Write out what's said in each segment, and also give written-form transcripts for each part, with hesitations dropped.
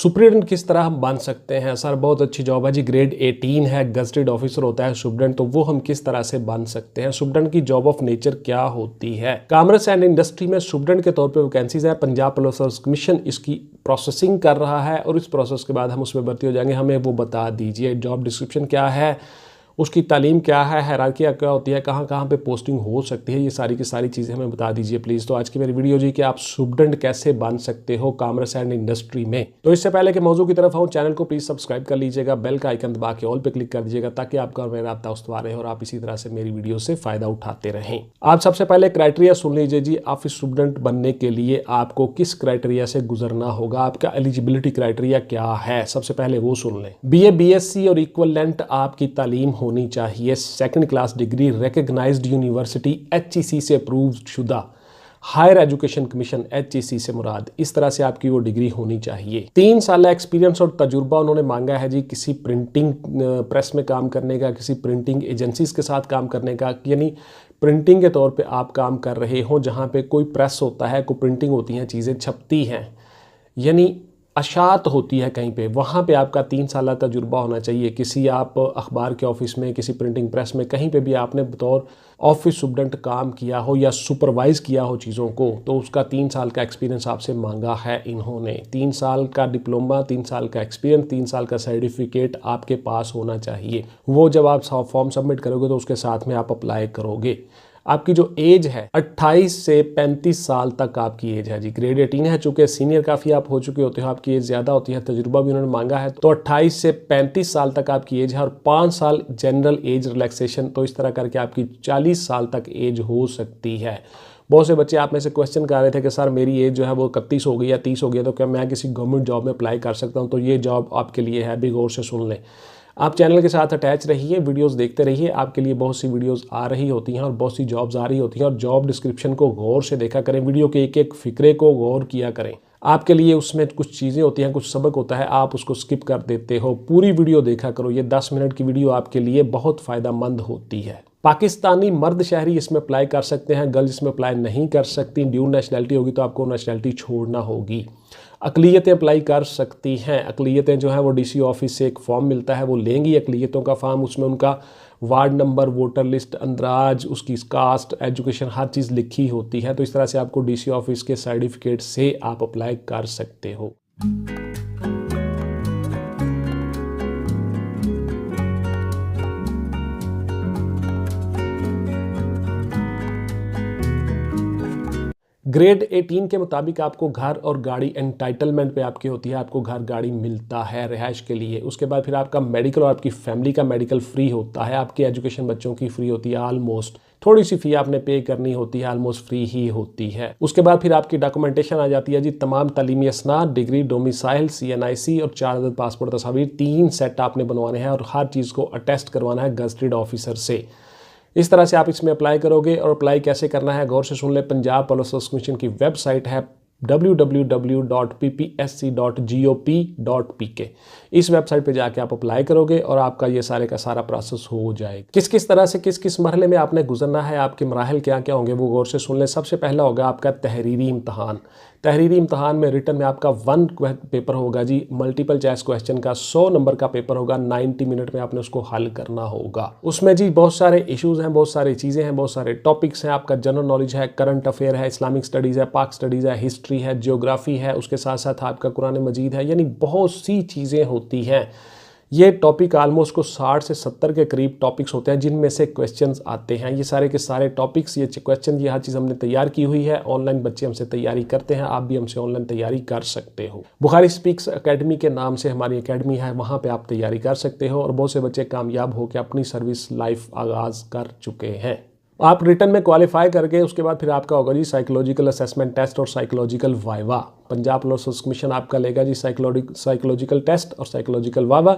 Superintendent किस तरह हम बन सकते हैं? सर बहुत अच्छी जॉब है जी। ग्रेड 18 है, गजटेड ऑफिसर होता है सुप्रिटेंडेंट, तो वो हम किस तरह से बन सकते हैं? सुप्रिटेंडेंट की जॉब ऑफ नेचर क्या होती है? कॉमर्स एंड इंडस्ट्री में सुप्रिटेंडेंट के तौर पे वैकेंसीज है। पंजाब पुलिस सर्विस कमीशन इसकी प्रोसेसिंग कर रहा है और इस प्रोसेस के बाद हम उसमें भर्ती हो जाएंगे। हमें वो बता दीजिए, जॉब डिस्क्रिप्शन क्या है, उसकी तालीम क्या है, हायरार्की क्या होती है, कहाँ कहाँ पे पोस्टिंग हो सकती है, ये सारी की सारी चीज़ें हमें बता दीजिए प्लीज़। तो आज की मेरी वीडियो जी कि आप सुप्रिटेंडेंट कैसे बन सकते हो कॉमर्स एंड इंडस्ट्री में। तो इससे पहले कि मौजू की तरफ आऊँ, चैनल को प्लीज़ सब्सक्राइब कर लीजिएगा, बेल का आइकन दबा के ऑल पे क्लिक कर दीजिएगा ताकि आपका और मेरा रब्ता उस्तवार रहे और आप इसी तरह से मेरी वीडियो से फ़ायदा उठाते रहें। आप सबसे पहले क्राइटेरिया सुन लीजिए जी। ऑफिस सुप्रिटेंडेंट बनने के लिए आपको किस क्राइटेरिया से गुजरना होगा, आपका एलिजिबिलिटी क्राइटेरिया क्या है, सबसे पहले वो सुन लें। BA BSc और इक्विवेलेंट आपकी तालीम होनी चाहिए। Second class degree recognised university HEC से अप्रूव्ड शुदा, हायर एजुकेशन कमीशन HEC से मुराद, इस तरह से आपकी वो डिग्री होनी चाहिए। 3 साल एक्सपीरियंस और तजुर्बा उन्होंने मांगा है जी, किसी प्रिंटिंग प्रेस में काम करने का, किसी प्रिंटिंग एजेंसीज के साथ काम करने का, यानी प्रिंटिंग के तौर पे आप काम कर रहे हो जहाँ पे कोई प्रेस होता है, कोई प्रिंटिंग होती हैं, चीज़ें छपती हैं, यानी अशात होती है कहीं पे, वहाँ पे आपका 3 साल तजुर्बा होना चाहिए। किसी आप अखबार के ऑफिस में, किसी प्रिंटिंग प्रेस में, कहीं पे भी आपने बतौर ऑफिस सुप्रिटेंडेंट काम किया हो या सुपरवाइज किया हो चीज़ों को, तो उसका 3 साल का एक्सपीरियंस आपसे मांगा है इन्होंने। 3 साल का डिप्लोमा, 3 साल का एक्सपीरियंस, 3 साल का सर्टिफिकेट आपके पास होना चाहिए। वो जब आप फॉर्म सबमिट करोगे तो उसके साथ में आप अप्लाई करोगे। आपकी जो एज है 28 से 35 साल तक आपकी एज है जी। ग्रेड 18 है, चूंकि सीनियर काफ़ी आप हो चुके होते हो, आपकी एज ज़्यादा होती है, तजुर्बा भी उन्होंने मांगा है, तो 28 से 35 साल तक आपकी एज है और 5 साल जनरल एज रिलैक्सेशन, तो इस तरह करके आपकी 40 साल तक एज हो सकती है। बहुत से बच्चे आप में से क्वेश्चन कर रहे थे कि सर मेरी एज जो है वो 31 हो गई या 30 हो गई, तो क्या मैं किसी गवर्नमेंट जॉब में अप्लाई कर सकता हूँ? तो ये जॉब आपके लिए है, भी गौर से सुन लें। आप चैनल के साथ अटैच रहिए, वीडियोस देखते रहिए, आपके लिए बहुत सी वीडियोस आ रही होती हैं और बहुत सी जॉब्स आ रही होती हैं, और जॉब डिस्क्रिप्शन को गौर से देखा करें, वीडियो के एक एक फिक्रे को गौर किया करें। आपके लिए उसमें कुछ चीज़ें होती हैं, कुछ सबक होता है, आप उसको स्किप कर देते हो, पूरी वीडियो देखा करो। ये 10 मिनट की वीडियो आपके लिए बहुत फ़ायदेमंद होती है। पाकिस्तानी मर्द शहरी इसमें अप्लाई कर सकते हैं, गर्ल्स इसमें अप्लाई नहीं कर सकती। ड्यू नेशनैलिटी होगी तो आपको नेशनैलिटी छोड़ना होगी। अक़लियतें अप्लाई कर सकती हैं। अक़लियतें जो है वो DC ऑफिस से एक फॉर्म मिलता है, वो लेंगी अक़लियतों का फॉर्म, उसमें उनका वार्ड नंबर, वोटर लिस्ट, अंदराज, उसकी कास्ट, एजुकेशन, हर चीज़ लिखी होती है। तो इस तरह से आपको DC ऑफिस के सर्टिफिकेट से आप अप्लाई कर सकते हो। ग्रेड 18 के मुताबिक आपको घर और गाड़ी एंटाइटलमेंट पे आपकी होती है, आपको घर गाड़ी मिलता है रिहाइश के लिए। उसके बाद फिर आपका मेडिकल और आपकी फैमिली का मेडिकल फ्री होता है, आपकी एजुकेशन बच्चों की फ्री होती है ऑलमोस्ट, थोड़ी सी फ़ी आपने पे करनी होती है, ऑलमोस्ट फ्री ही होती है। उसके बाद फिर आपकी डॉक्यूमेंटेशन आ जाती है जी। तमाम तालीमी असनाद, डिग्री, डोमिसाइल, CNIC और 4 अदद पासपोर्ट तस्वीर, 3 सेट आपने बनवाने हैं और हर चीज़ को अटेस्ट करवाना है गजटेड ऑफिसर से। इस तरह से आप इसमें अप्लाई करोगे। और अप्लाई कैसे करना है गौर से सुन ले। पंजाब पुलिस सर्विस कमीशन की वेबसाइट है www.ppsc.gop.pk। इस वेबसाइट पे जाके आप अप्लाई करोगे और आपका ये सारे का सारा प्रोसेस हो जाएगा। किस किस तरह से किस किस मरहले में आपने गुजरना है, आपके मराहल क्या क्या होंगे, वो गौर से सुन लें। सबसे पहला होगा आपका तहरीरी इम्तहान। तहरीरी इम्तहान में रिटन में आपका 1 पेपर होगा जी, मल्टीपल चॉइस क्वेश्चन का 100 नंबर का पेपर होगा, 90 मिनट में आपने उसको हल करना होगा। उसमें जी बहुत सारे इश्यूज़ हैं, बहुत सारी चीज़ें हैं, बहुत सारे टॉपिक्स हैं। आपका जनरल नॉलेज है, करंट अफेयर है, इस्लामिक स्टडीज़ है, पाक स्टडीज़ है, हिस्ट्री है, जियोग्राफी है, उसके साथ साथ आपका कुरान मजीद है, यानी बहुत सी चीज़ें होती हैं। ये टॉपिक आलमोस्ट को 60 से 70 के करीब टॉपिक्स होते हैं जिनमें से क्वेश्चंस आते हैं। ये सारे के सारे टॉपिक्स, ये क्वेश्चन, ये हर चीज़ हमने तैयार की हुई है। ऑनलाइन बच्चे हमसे तैयारी करते हैं, आप भी हमसे ऑनलाइन तैयारी कर सकते हो। बुखारी स्पीक्स एकेडमी के नाम से हमारी एकेडमी है, वहाँ पे आप तैयारी कर सकते हो और बहुत से बच्चे कामयाब होकर अपनी सर्विस लाइफ आगाज़ कर चुके हैं। आप रिटर्न में क्वालिफाई करके उसके बाद फिर आपका होगा जी साइकोलॉजिकल असेसमेंट टेस्ट और psychological viva. Punjab police service commission आपका लेगा जी साइकोलॉजिकल टेस्ट और साइकोलॉजिकल वाइवा।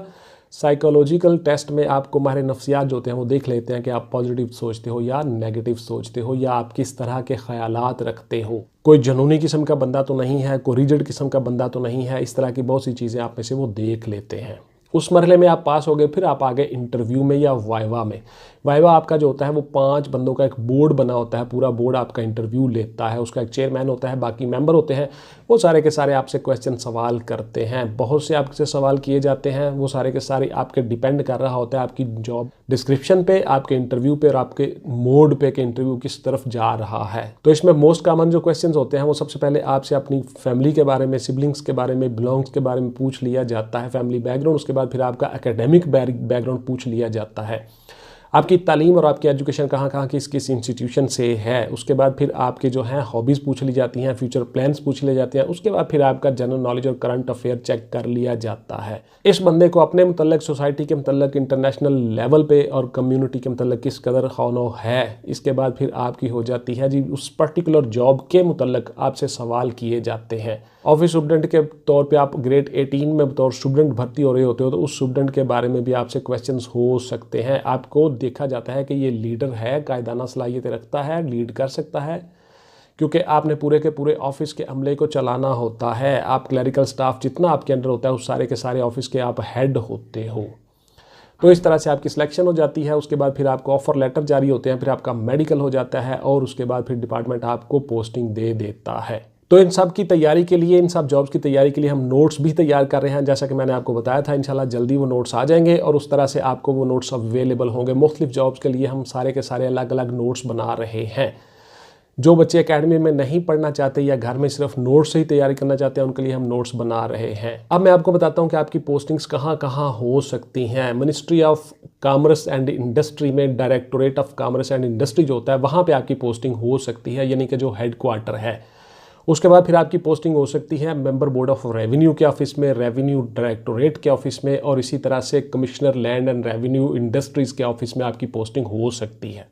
साइकोलॉजिकल टेस्ट में आपको माहिर नफ्सियात जो होते हैं वो देख लेते हैं कि आप पॉजिटिव सोचते हो या नेगेटिव सोचते हो, या आप किस तरह के ख्यालात रखते हो। कोई जुनूनी किस्म का बंदा तो नहीं है, कोई रिजिड किस्म का बंदा तो नहीं है, इस तरह की बहुत सी चीज़ें आप में से वो देख लेते हैं। उस मरहले में आप पास हो गए, फिर आप आ गए इंटरव्यू में या वाइवा में। वाइवा आपका जो होता है वो 5 बंदों का एक बोर्ड बना होता है, पूरा बोर्ड आपका इंटरव्यू लेता है, उसका एक चेयरमैन होता है, बाकी मेंबर होते हैं, वो सारे के सारे आपसे क्वेश्चन सवाल करते हैं। बहुत से आपसे सवाल किए जाते हैं, वो सारे के सारे आपके डिपेंड कर रहा होता है आपकी जॉब डिस्क्रिप्शन पे, आपके इंटरव्यू पे और आपके मोड पे कि इंटरव्यू किस तरफ जा रहा है। तो इसमें मोस्ट कॉमन जो क्वेश्चन होते हैं वो सबसे पहले आपसे अपनी फैमिली के बारे में, सिबलिंग्स के बारे में, बिलोंग्स के बारे में पूछ लिया जाता है, फैमिली बैकग्राउंड। उसके बाद फिर आपका एकेडमिक बैकग्राउंड पूछ लिया जाता है, आपकी तालीम और आपकी एजुकेशन कहाँ कहाँ किस इंस्टीट्यूशन से है। उसके बाद फिर आपके जो हैं हॉबीज़ पूछ ली जाती हैं, फ्यूचर प्लान्स पूछ लिए जाते हैं। उसके बाद फिर आपका जनरल नॉलेज और करंट अफेयर चेक कर लिया जाता है। इस बंदे को अपने मुतल्लिक, सोसाइटी के मुतल्लिक, इंटरनेशनल लेवल पे और कम्युनिटी के मुतल्लिक किस कदर खौनो है। इसके बाद फिर आपकी हो जाती है जी उस पर्टिकुलर जॉब के मुतल्लिक आपसे सवाल किए जाते हैं। ऑफिस स्टूडेंट के तौर पे आप ग्रेड 18 में बतौर स्टूडेंट भर्ती हो रहे होते हो तो उस स्टूडेंट के बारे में भी आपसे क्वेश्चंस हो सकते हैं। आपको देखा जाता है कि ये लीडर है, कायदाना सलाहियत रखता है, लीड कर सकता है, क्योंकि आपने पूरे के पूरे ऑफिस के अमले को चलाना होता है। आप क्लरिकल स्टाफ जितना आपके अंडर होता है उस सारे के सारे ऑफिस के आप हेड होते हो। तो इस तरह से आपकी सिलेक्शन हो जाती है। उसके बाद फिर आपको ऑफर लेटर जारी होते हैं, फिर आपका मेडिकल हो जाता है और उसके बाद फिर डिपार्टमेंट आपको पोस्टिंग दे देता है। तो इन सब की तैयारी के लिए, इन सब जॉब्स की तैयारी के लिए हम नोट्स भी तैयार कर रहे हैं, जैसा कि मैंने आपको बताया था। इंशाल्लाह जल्दी वो नोट्स आ जाएंगे और उस तरह से आपको वो नोट्स अवेलेबल होंगे। मुख्तलिफ जॉब्स के लिए हम सारे के सारे अलग अलग नोट्स बना रहे हैं। जो बच्चे एकेडमी में नहीं पढ़ना चाहते या घर में सिर्फ नोट्स से ही तैयारी करना चाहते हैं उनके लिए हम नोट्स बना रहे हैं। अब मैं आपको बताता हूँ कि आपकी पोस्टिंग्स कहाँ कहाँ हो सकती हैं। Ministry of commerce and industry में directorate of commerce and industry जो होता है वहाँ पर आपकी पोस्टिंग हो सकती है, यानी कि जो हेड क्वार्टर है। उसके बाद फिर आपकी पोस्टिंग हो सकती है मेंबर बोर्ड ऑफ रेवेन्यू के ऑफिस में, रेवेन्यू डायरेक्टोरेट के ऑफिस में और इसी तरह से commissioner land and revenue industries के ऑफिस में आपकी पोस्टिंग हो सकती है।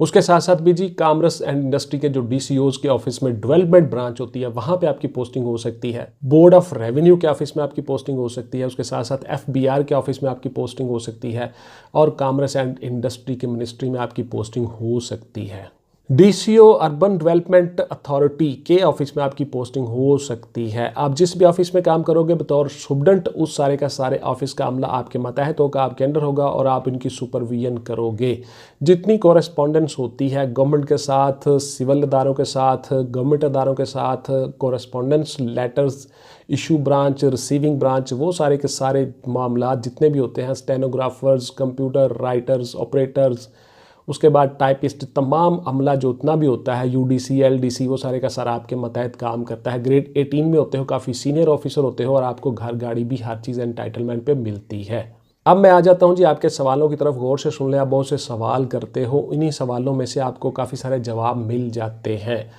उसके साथ साथ भी जी कॉमर्स एंड इंडस्ट्री के जो DCOs के ऑफिस में डेवलपमेंट ब्रांच होती है वहाँ पे आपकी पोस्टिंग हो सकती है। बोर्ड ऑफ रेवेन्यू के ऑफिस में आपकी पोस्टिंग हो सकती है। उसके साथ साथ FBR के ऑफिस में आपकी पोस्टिंग हो सकती है और कॉमर्स एंड इंडस्ट्री के मिनिस्ट्री में आपकी पोस्टिंग हो सकती है। DCO अर्बन डेवलपमेंट अथॉरिटी के ऑफिस में आपकी पोस्टिंग हो सकती है। आप जिस भी ऑफिस में काम करोगे बतौर स्टूडेंट उस सारे का सारे ऑफिस का अमला आपके मातहत का आपके अंडर होगा और आप इनकी सुपरविजन करोगे। जितनी कॉरेस्पॉन्डेंस होती है गवर्नमेंट के साथ, सिविल इदारों के साथ, गवर्नमेंट इदारों के साथ, correspondence letters, issue branch, receiving branch, वो सारे के सारे मामला जितने भी होते हैं, स्टेनोग्राफर्स, कंप्यूटर राइटर्स, ऑपरेटर्स, उसके बाद टाइपिस्ट, तमाम अमला जो उतना भी होता है, UDC, LDC, वो सारे का सारा आपके मतहत काम करता है। ग्रेड 18 में होते हो, काफ़ी सीनियर ऑफिसर होते हो और आपको घर गाड़ी भी हर चीज़ एंटाइटलमेंट पे मिलती है। अब मैं आ जाता हूँ जी आपके सवालों की तरफ, गौर से सुन लें। आप बहुत से सवाल करते हो, इन्हीं सवालों में से आपको काफ़ी सारे जवाब मिल जाते हैं।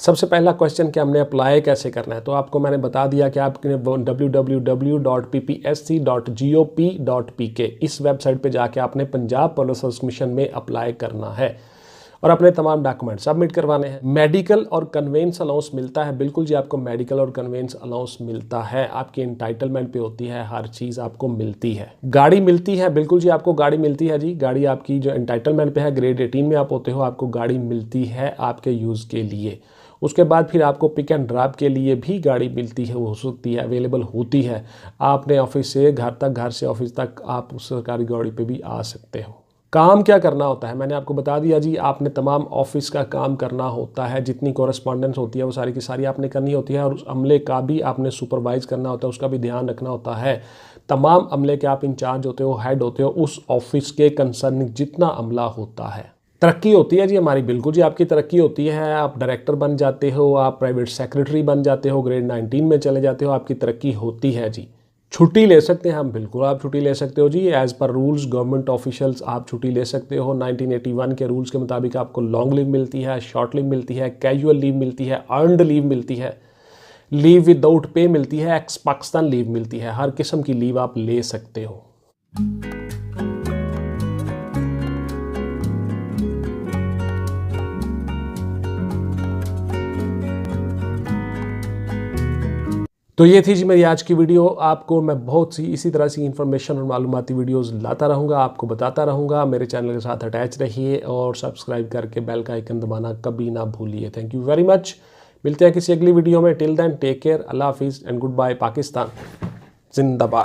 सबसे पहला क्वेश्चन कि हमने अप्लाई कैसे करना है, तो आपको मैंने बता दिया कि आपने www.ppsc.gop.pk इस वेबसाइट पे जाके आपने पंजाब पुलिस सर्विस कमीशन में अप्लाई करना है और अपने तमाम डॉक्यूमेंट सबमिट करवाने हैं। मेडिकल और कन्वेंस अलाउंस मिलता है, बिल्कुल जी आपको मेडिकल और कन्वेंस अलाउंस मिलता है, आपकी एंटाइटलमेंट पे होती है, हर चीज़ आपको मिलती है। गाड़ी मिलती है, बिल्कुल जी आपको गाड़ी मिलती है जी। गाड़ी आपकी जो एंटाइटलमेंट पे है, ग्रेड 18 में आप होते हो, आपको गाड़ी मिलती है आपके यूज़ के लिए। उसके बाद फिर आपको पिक एंड ड्रॉप के लिए भी गाड़ी मिलती है, हो सकती है, अवेलेबल होती है। आपने ऑफिस से घर तक, घर से ऑफिस तक आप उस सरकारी गाड़ी पे भी आ सकते हो। काम क्या करना होता है मैंने आपको बता दिया जी। आपने तमाम ऑफिस का काम करना होता है, जितनी कॉरेस्पॉन्डेंस होती है वो सारी की सारी आपने करनी होती है और उस अमले का भी आपने सुपरवाइज करना होता है, उसका भी ध्यान रखना होता है। तमाम अमले के आप इंचार्ज होते हो, हेड होते हो उस ऑफिस के कंसर्न जितना अमला होता है। तरक्की होती है जी हमारी, बिल्कुल जी आपकी तरक्की होती है। आप डायरेक्टर बन जाते हो, आप प्राइवेट सेक्रेटरी बन जाते हो, ग्रेड 19 में चले जाते हो, आपकी तरक्की होती है जी। छुट्टी ले सकते हैं हम, बिल्कुल आप छुट्टी ले सकते हो जी। As per rules government officials आप छुट्टी ले सकते हो। 1981 के रूल्स के मुताबिक आपको लॉन्ग लीव मिलती है, शॉर्ट लीव मिलती है, कैजुअल लीव मिलती है, अर्नड लीव मिलती है, लीव विदाउट पे मिलती है, एक्स पाकिस्तान लीव मिलती है। हर किस्म की लीव आप ले सकते हो। तो ये थी जी मेरी आज की वीडियो। आपको मैं बहुत सी इसी तरह से इंफॉर्मेशन और मालूमाती वीडियोस लाता रहूँगा, आपको बताता रहूँगा। मेरे चैनल के साथ अटैच रहिए और सब्सक्राइब करके बेल का आइकन दबाना कभी ना भूलिए। Thank you very much. मिलते हैं किसी अगली वीडियो में। टिल देन टेक केयर, अल्लाह हाफिज़ एंड गुड बाय। पाकिस्तान जिंदाबाद।